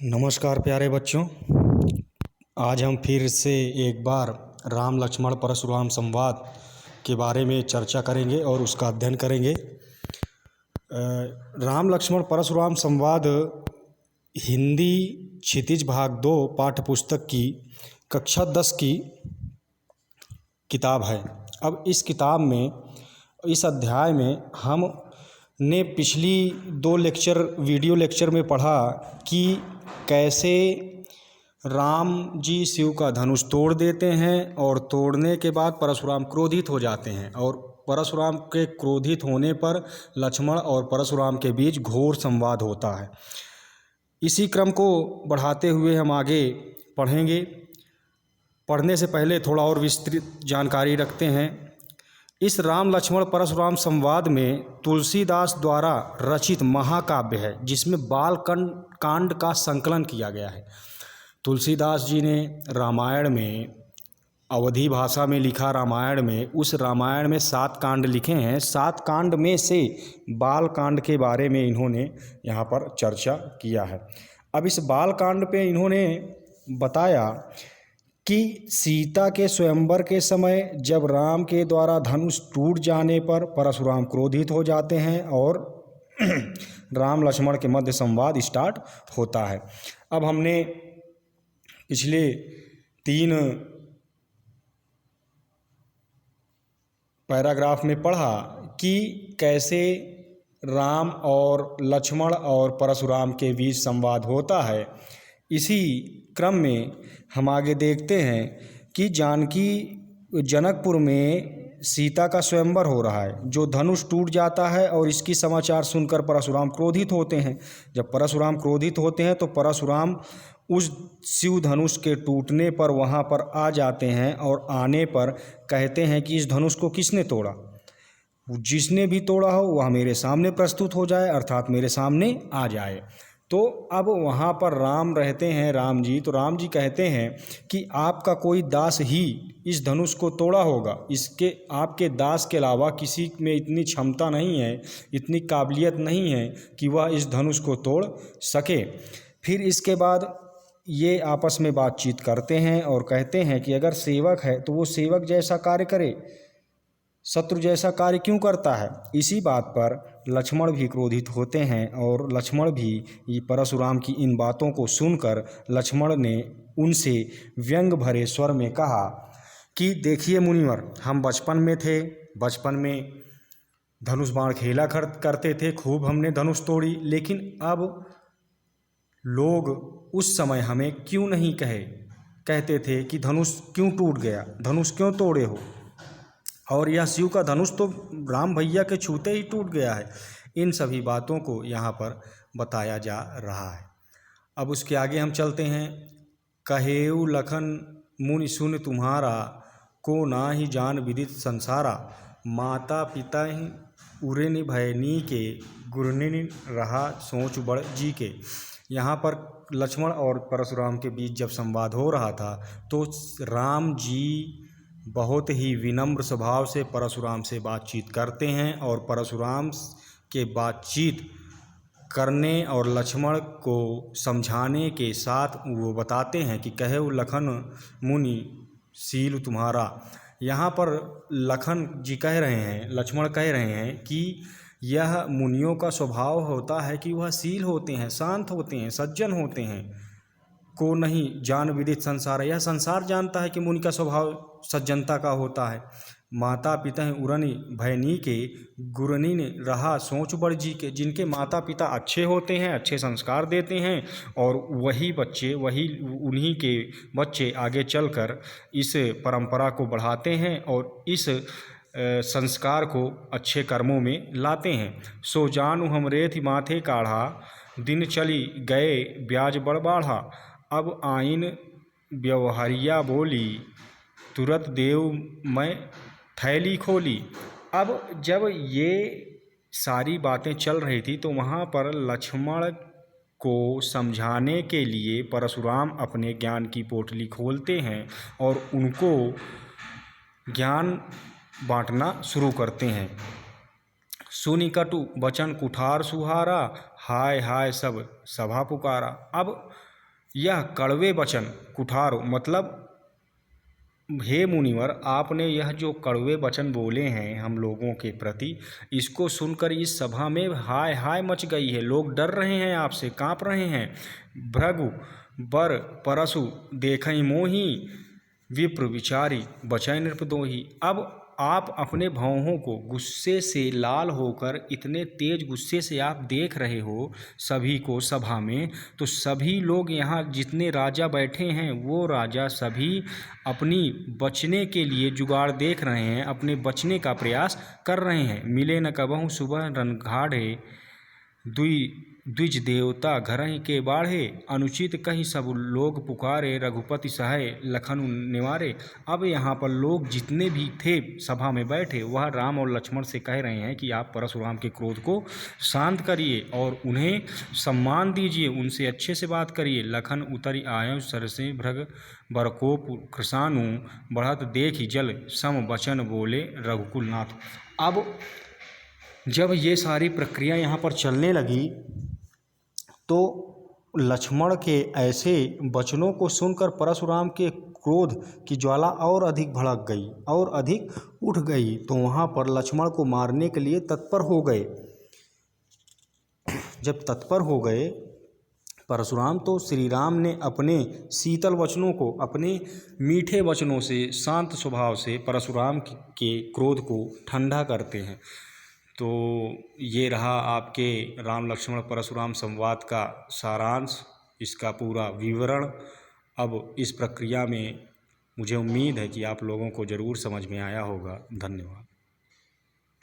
नमस्कार प्यारे बच्चों। आज हम फिर से एक बार राम लक्ष्मण परशुराम संवाद के बारे में चर्चा करेंगे और उसका अध्ययन करेंगे। राम लक्ष्मण परशुराम संवाद हिंदी क्षितिज भाग 2 पाठ्य पुस्तक की कक्षा 10 की किताब है। अब इस किताब में इस अध्याय में हमने पिछली 2 लेक्चर वीडियो लेक्चर में पढ़ा कि कैसे राम जी शिव का धनुष तोड़ देते हैं और तोड़ने के बाद परशुराम क्रोधित हो जाते हैं और परशुराम के क्रोधित होने पर लक्ष्मण और परशुराम के बीच घोर संवाद होता है। इसी क्रम को बढ़ाते हुए हम आगे पढ़ेंगे। पढ़ने से पहले थोड़ा और विस्तृत जानकारी रखते हैं। इस राम लक्ष्मण परशुराम संवाद में तुलसीदास द्वारा रचित महाकाव्य है जिसमें बाल कांड का संकलन किया गया है। तुलसीदास जी ने रामायण में अवधी भाषा में लिखा रामायण में उस रामायण में 7 कांड लिखे हैं। 7 कांड में से बाल कांड के बारे में इन्होंने यहाँ पर चर्चा किया है। अब इस बाल कांड पे इन्होंने बताया कि सीता के स्वयंवर के समय जब राम के द्वारा धनुष टूट जाने पर परशुराम क्रोधित हो जाते हैं और राम लक्ष्मण के मध्य संवाद स्टार्ट होता है। अब हमने पिछले 3 पैराग्राफ में पढ़ा कि कैसे राम और लक्ष्मण और परशुराम के बीच संवाद होता है। इसी क्रम में हम आगे देखते हैं कि जनकपुर में सीता का स्वयंवर हो रहा है जो धनुष टूट जाता है और इसकी समाचार सुनकर परशुराम क्रोधित होते हैं। जब परशुराम क्रोधित होते हैं तो परशुराम उस शिव धनुष के टूटने पर वहाँ पर आ जाते हैं और आने पर कहते हैं कि इस धनुष को किसने तोड़ा, जिसने भी तोड़ा हो वह मेरे सामने प्रस्तुत हो जाए, अर्थात मेरे सामने आ जाए। तो अब वहाँ पर राम रहते हैं, राम जी, तो राम जी कहते हैं कि आपका कोई दास ही इस धनुष को तोड़ा होगा, इसके आपके दास के अलावा किसी में इतनी क्षमता नहीं है, इतनी काबिलियत नहीं है कि वह इस धनुष को तोड़ सके। फिर इसके बाद ये आपस में बातचीत करते हैं और कहते हैं कि अगर सेवक है तो वो सेवक जैसा कार्य करे, शत्रु जैसा कार्य क्यों करता है। इसी बात पर लक्ष्मण भी क्रोधित होते हैं और लक्ष्मण भी परशुराम की इन बातों को सुनकर लक्ष्मण ने उनसे व्यंग भरे स्वर में कहा कि देखिए मुनिवर, हम बचपन में थे, बचपन में धनुष बाण खेला करते थे, खूब हमने धनुष तोड़ी, लेकिन अब लोग उस समय हमें क्यों नहीं कहते थे कि धनुष क्यों टूट गया, धनुष क्यों तोड़े हो, और यह शिव का धनुष तो राम भैया के छूते ही टूट गया है। इन सभी बातों को यहाँ पर बताया जा रहा है। अब उसके आगे हम चलते हैं। कहेऊ लखन मुनि सुन तुम्हारा, को ना ही जान विदित संसारा, माता पिता ही उरे भयनी के, गुरनि रहा सोच बड़ जी के। यहाँ पर लक्ष्मण और परशुराम के बीच जब संवाद हो रहा था तो राम जी बहुत ही विनम्र स्वभाव से परशुराम से बातचीत करते हैं और परशुराम के बातचीत करने और लक्ष्मण को समझाने के साथ वो बताते हैं कि कहेऊ लखन मुनि सील तुम्हारा। यहाँ पर लखन जी कह रहे हैं, लक्ष्मण कह रहे हैं कि यह मुनियों का स्वभाव होता है कि वह शील होते हैं, शांत होते हैं, सज्जन होते हैं। को नहीं जान विदित संसार, यह संसार जानता है कि मुनि का स्वभाव सज्जनता का होता है। माता पिता हैं उरनी भयनी के, गुरनी ने रहा सोच बड़ जी के। जिनके माता पिता अच्छे होते हैं, अच्छे संस्कार देते हैं और उन्हीं के बच्चे आगे चलकर इस परंपरा को बढ़ाते हैं और इस संस्कार को अच्छे कर्मों में लाते हैं। सो जानू हमरे थी माथे काढ़ा, दिन चली गए ब्याज बड़ बाढ़ा। अब आइन व्यवहारिया बोली, तुरत देव मैं थैली खोली। अब जब ये सारी बातें चल रही थी तो वहाँ पर लक्ष्मण को समझाने के लिए परशुराम अपने ज्ञान की पोटली खोलते हैं और उनको ज्ञान बांटना शुरू करते हैं। सुनि कटु बचन कुठार सुहारा, हाय हाय सब सभा पुकारा। अब यह कड़वे वचन कुठारो, मतलब हे मुनिवर, आपने यह जो कड़वे वचन बोले हैं हम लोगों के प्रति, इसको सुनकर इस सभा में हाय हाय मच गई है। लोग डर रहे हैं, आपसे काँप रहे हैं। भृगु बर परशु देखई मोही, विप्र विचारी बचै नृपदोही। अब आप अपने भौहों को गुस्से से लाल होकर, इतने तेज गुस्से से आप देख रहे हो सभी को सभा में, तो सभी लोग यहाँ जितने राजा बैठे हैं वो राजा सभी अपनी बचने के लिए जुगाड़ देख रहे हैं, अपने बचने का प्रयास कर रहे हैं। मिले न कबहु सुबह रणघाढ़े, द्विज देवता घरहि के बाढ़े, अनुचित कही सब लोग पुकारे, रघुपति सहाय लखन निवारे। अब यहाँ पर लोग जितने भी थे सभा में बैठे, वह राम और लक्ष्मण से कह रहे हैं कि आप परशुराम के क्रोध को शांत करिए और उन्हें सम्मान दीजिए, उनसे अच्छे से बात करिए। लखन उतरि आयो सरसे, भृग बरकोप कृसानु, बढ़त देखि जल सम बचन बोले रघुकुल नाथ। अब जब ये सारी प्रक्रिया यहाँ पर चलने लगी तो लक्ष्मण के ऐसे वचनों को सुनकर परशुराम के क्रोध की ज्वाला और अधिक भड़क गई और अधिक उठ गई, तो वहाँ पर लक्ष्मण को मारने के लिए तत्पर हो गए। जब तत्पर हो गए परशुराम, तो श्री राम ने अपने शीतल वचनों को, अपने मीठे वचनों से, शांत स्वभाव से परशुराम के क्रोध को ठंडा करते हैं। तो ये रहा आपके राम लक्ष्मण परशुराम संवाद का सारांश, इसका पूरा विवरण। अब इस प्रक्रिया में मुझे उम्मीद है कि आप लोगों को ज़रूर समझ में आया होगा। धन्यवाद।